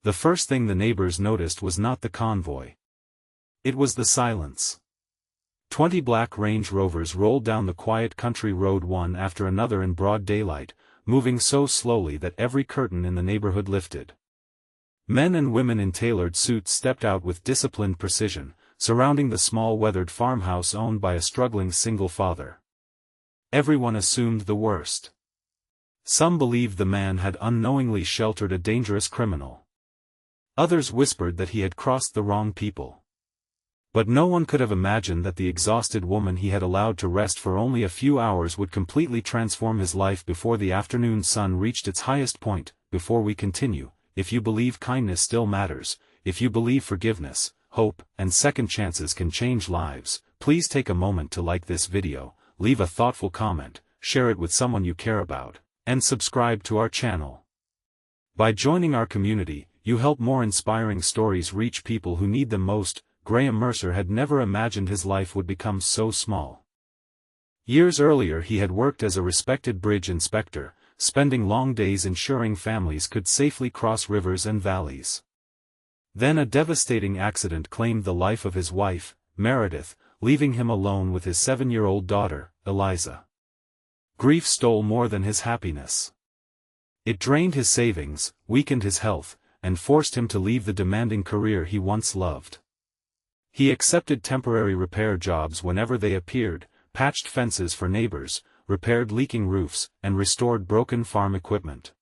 The first thing the neighbors noticed was not the convoy. It was the silence. 20 black Range Rovers rolled down the quiet country road one after another in broad daylight, moving so slowly that every curtain in the neighborhood lifted. Men and women in tailored suits stepped out with disciplined precision, surrounding the small weathered farmhouse owned by a struggling single father. Everyone assumed the worst. Some believed the man had unknowingly sheltered a dangerous criminal. Others whispered that he had crossed the wrong people. But no one could have imagined that the exhausted woman he had allowed to rest for only a few hours would completely transform his life before the afternoon sun reached its highest point. Before we continue, if you believe kindness still matters, if you believe forgiveness, hope, and second chances can change lives, please take a moment to like this video, leave a thoughtful comment, share it with someone you care about, and subscribe to our channel. By joining our community, you help more inspiring stories reach people who need them most. Graham Mercer had never imagined his life would become so small. Years earlier he had worked as a respected bridge inspector, spending long days ensuring families could safely cross rivers and valleys. Then a devastating accident claimed the life of his wife, Meredith, leaving him alone with his 7-year-old daughter, Eliza. Grief stole more than his happiness. It drained his savings, weakened his health, and forced him to leave the demanding career he once loved. He accepted temporary repair jobs whenever they appeared, patched fences for neighbors, repaired leaking roofs, and restored broken farm equipment.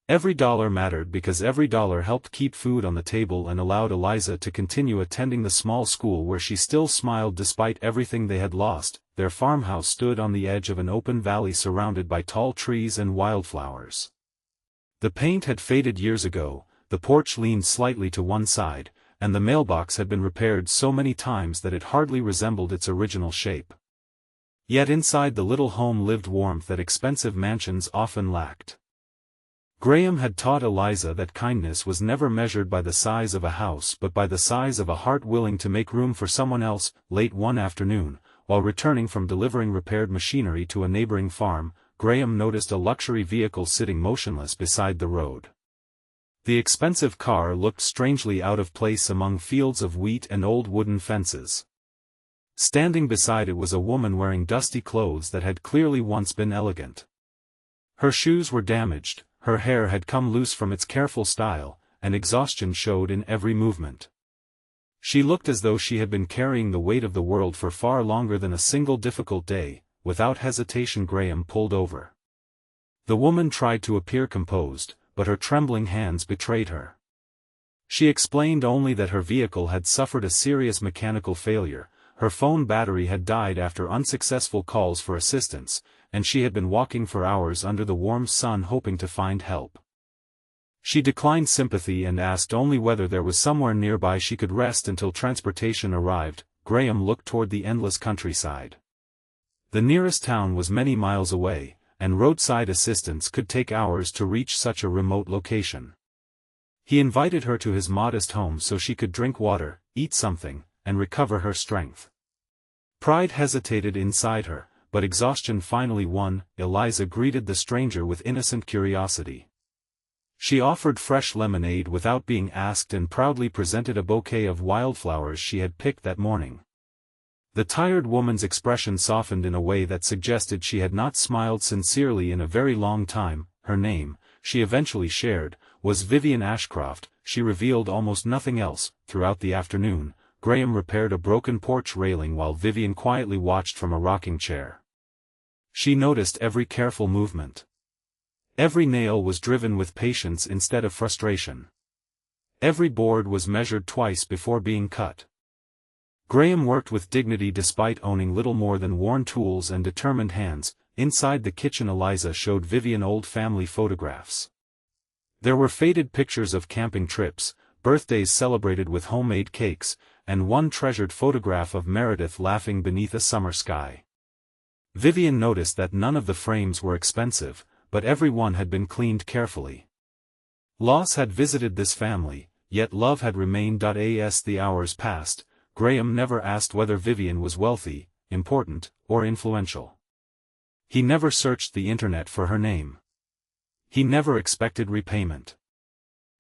Every dollar mattered because every dollar helped keep food on the table and allowed Eliza to continue attending the small school where she still smiled despite everything they had lost. Their farmhouse stood on the edge of an open valley surrounded by tall trees and wildflowers. The paint had faded years ago, the porch leaned slightly to one side, and the mailbox had been repaired so many times that it hardly resembled its original shape. Yet inside the little home lived warmth that expensive mansions often lacked. Graham had taught Eliza that kindness was never measured by the size of a house but by the size of a heart willing to make room for someone else. Late one afternoon, while returning from delivering repaired machinery to a neighboring farm, Graham noticed a luxury vehicle sitting motionless beside the road. The expensive car looked strangely out of place among fields of wheat and old wooden fences. Standing beside it was a woman wearing dusty clothes that had clearly once been elegant. Her shoes were damaged, her hair had come loose from its careful style, and exhaustion showed in every movement. She looked as though she had been carrying the weight of the world for far longer than a single difficult day. Without hesitation Graham pulled over. The woman tried to appear composed, but her trembling hands betrayed her. She explained only that her vehicle had suffered a serious mechanical failure, her phone battery had died after unsuccessful calls for assistance, and she had been walking for hours under the warm sun hoping to find help. She declined sympathy and asked only whether there was somewhere nearby she could rest until transportation arrived. Graham looked toward the endless countryside. The nearest town was many miles away, and roadside assistance could take hours to reach such a remote location. He invited her to his modest home so she could drink water, eat something, and recover her strength. Pride hesitated inside her, but exhaustion finally won. Eliza greeted the stranger with innocent curiosity. She offered fresh lemonade without being asked and proudly presented a bouquet of wildflowers she had picked that morning. The tired woman's expression softened in a way that suggested she had not smiled sincerely in a very long time. Her name, she eventually shared, was Vivian Ashcroft. She revealed almost nothing else. Throughout the afternoon, Graham repaired a broken porch railing while Vivian quietly watched from a rocking chair. She noticed every careful movement. Every nail was driven with patience instead of frustration. Every board was measured twice before being cut. Graham worked with dignity despite owning little more than worn tools and determined hands. Inside the kitchen Eliza showed Vivian old family photographs. There were faded pictures of camping trips, birthdays celebrated with homemade cakes, and one treasured photograph of Meredith laughing beneath a summer sky. Vivian noticed that none of the frames were expensive, but every one had been cleaned carefully. Loss had visited this family, yet love had remained. As the hours passed, Graham never asked whether Vivian was wealthy, important, or influential. He never searched the internet for her name. He never expected repayment.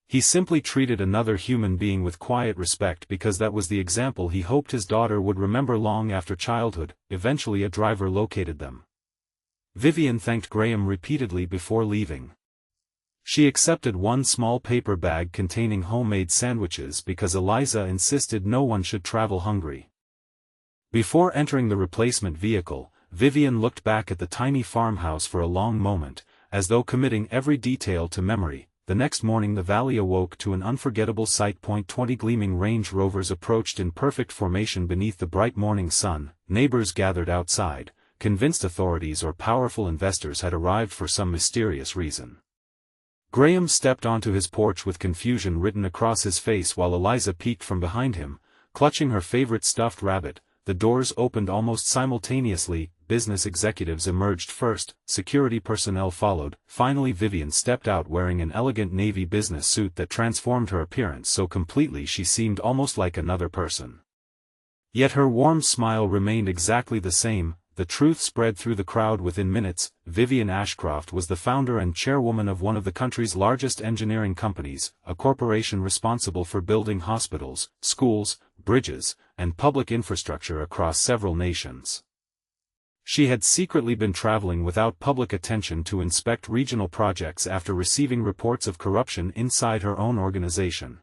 He simply treated another human being with quiet respect because that was the example he hoped his daughter would remember long after childhood. Eventually a driver located them. Vivian thanked Graham repeatedly before leaving. She accepted one small paper bag containing homemade sandwiches because Eliza insisted no one should travel hungry. Before entering the replacement vehicle, Vivian looked back at the tiny farmhouse for a long moment, as though committing every detail to memory. The next morning the valley awoke to an unforgettable sight. 20 gleaming Range Rovers approached in perfect formation beneath the bright morning sun. Neighbors gathered outside, convinced authorities or powerful investors had arrived for some mysterious reason. Graham stepped onto his porch with confusion written across his face while Eliza peeked from behind him, clutching her favorite stuffed rabbit. The doors opened almost simultaneously. Business executives emerged first, security personnel followed. Finally Vivian stepped out wearing an elegant navy business suit that transformed her appearance so completely she seemed almost like another person. Yet her warm smile remained exactly the same. The truth spread through the crowd within minutes. Vivian Ashcroft was the founder and chairwoman of one of the country's largest engineering companies, a corporation responsible for building hospitals, schools, bridges, and public infrastructure across several nations. She had secretly been traveling without public attention to inspect regional projects after receiving reports of corruption inside her own organization.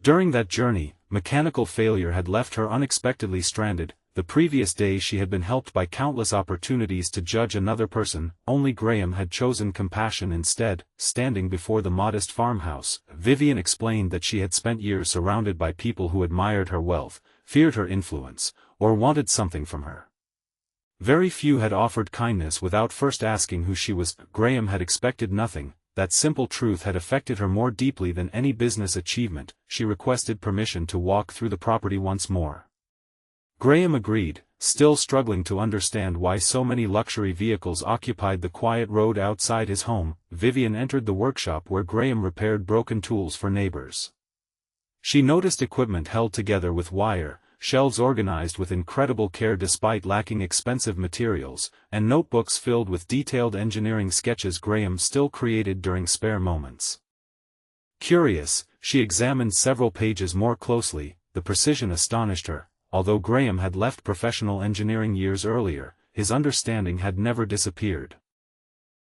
During that journey, mechanical failure had left her unexpectedly stranded. The previous day she had been helped by countless opportunities to judge another person, only Graham had chosen compassion instead. Standing before the modest farmhouse, Vivian explained that she had spent years surrounded by people who admired her wealth, feared her influence, or wanted something from her. Very few had offered kindness without first asking who she was. Graham had expected nothing. That simple truth had affected her more deeply than any business achievement. She requested permission to walk through the property once more. Graham agreed, still struggling to understand why so many luxury vehicles occupied the quiet road outside his home. Vivian entered the workshop where Graham repaired broken tools for neighbors. She noticed equipment held together with wire, shelves organized with incredible care despite lacking expensive materials, and notebooks filled with detailed engineering sketches Graham still created during spare moments. Curious, she examined several pages more closely. The precision astonished her. Although Graham had left professional engineering years earlier, his understanding had never disappeared.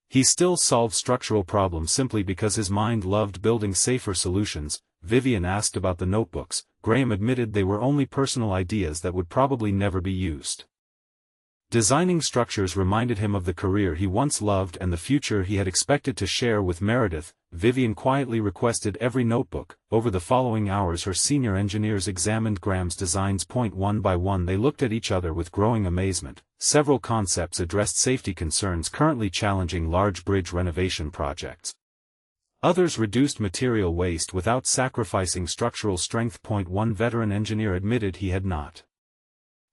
He still solved structural problems simply because his mind loved building safer solutions. Vivian asked about the notebooks. Graham admitted they were only personal ideas that would probably never be used. Designing structures reminded him of the career he once loved and the future he had expected to share with Meredith. Vivian quietly requested every notebook. Over the following hours her senior engineers examined Graham's designs. One by one they looked at each other with growing amazement. Several concepts addressed safety concerns currently challenging large bridge renovation projects. Others reduced material waste without sacrificing structural strength. One veteran engineer admitted he had not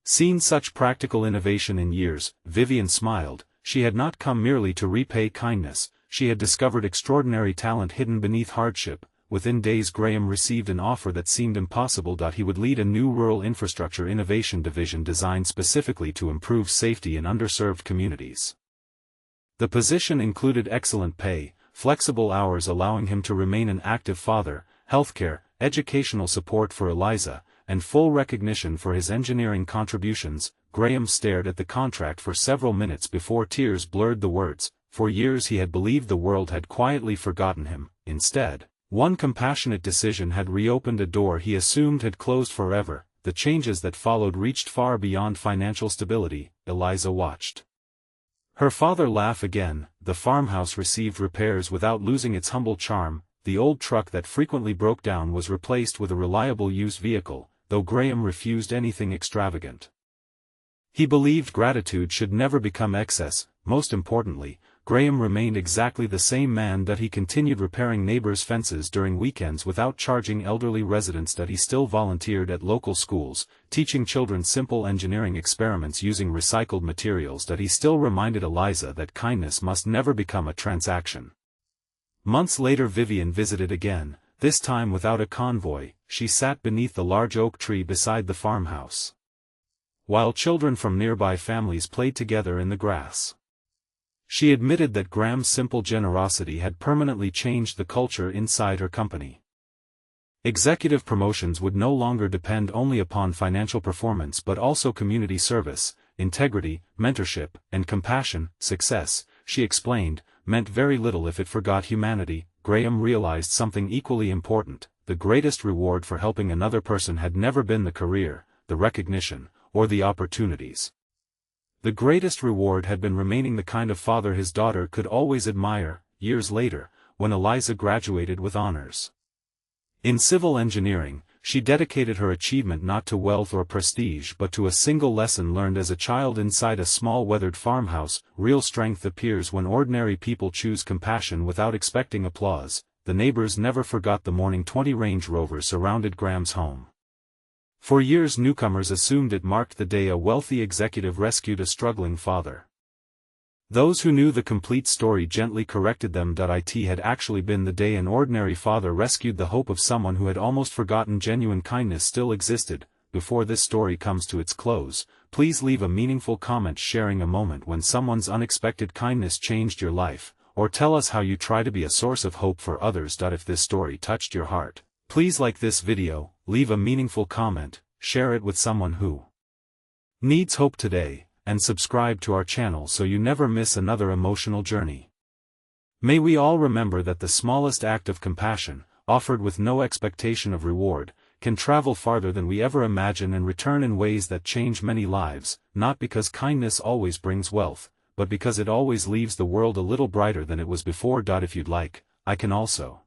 seen such practical innovation in years. Vivian smiled. She had not come merely to repay kindness, she had discovered extraordinary talent hidden beneath hardship. Within days Graham received an offer that seemed impossible. He would lead a new rural infrastructure innovation division designed specifically to improve safety in underserved communities. The position included excellent pay, flexible hours allowing him to remain an active father, healthcare, educational support for Eliza, and full recognition for his engineering contributions. Graham stared at the contract for several minutes before tears blurred the words. For years he had believed the world had quietly forgotten him. Instead, one compassionate decision had reopened a door he assumed had closed forever. The changes that followed reached far beyond financial stability. Eliza watched her father laugh again. The farmhouse received repairs without losing its humble charm. The old truck that frequently broke down was replaced with a reliable used vehicle, though Graham refused anything extravagant. He believed gratitude should never become excess. Most importantly, Graham remained exactly the same man. He continued repairing neighbors' fences during weekends without charging elderly residents. He still volunteered at local schools, teaching children simple engineering experiments using recycled materials. He still reminded Eliza that kindness must never become a transaction. Months later Vivian visited again, this time without a convoy. She sat beneath the large oak tree beside the farmhouse, while children from nearby families played together in the grass. She admitted that Graham's simple generosity had permanently changed the culture inside her company. Executive promotions would no longer depend only upon financial performance but also community service, integrity, mentorship, and compassion. Success, she explained, meant very little if it forgot humanity. Graham realized something equally important: the greatest reward for helping another person had never been the career, the recognition, or the opportunities. The greatest reward had been remaining the kind of father his daughter could always admire. Years later, when Eliza graduated with honors in civil engineering, she dedicated her achievement not to wealth or prestige but to a single lesson learned as a child inside a small weathered farmhouse. Real strength appears when ordinary people choose compassion without expecting applause. The neighbors never forgot the morning 20 Range Rovers surrounded Graham's home. For years newcomers assumed it marked the day a wealthy executive rescued a struggling father. Those who knew the complete story gently corrected them. It had actually been the day an ordinary father rescued the hope of someone who had almost forgotten genuine kindness still existed. Before this story comes to its close, please leave a meaningful comment sharing a moment when someone's unexpected kindness changed your life, or tell us how you try to be a source of hope for others. If this story touched your heart, please like this video, leave a meaningful comment, share it with someone who needs hope today, and subscribe to our channel so you never miss another emotional journey. May we all remember that the smallest act of compassion, offered with no expectation of reward, can travel farther than we ever imagine and return in ways that change many lives, not because kindness always brings wealth, but because it always leaves the world a little brighter than it was before. If you'd like, I can also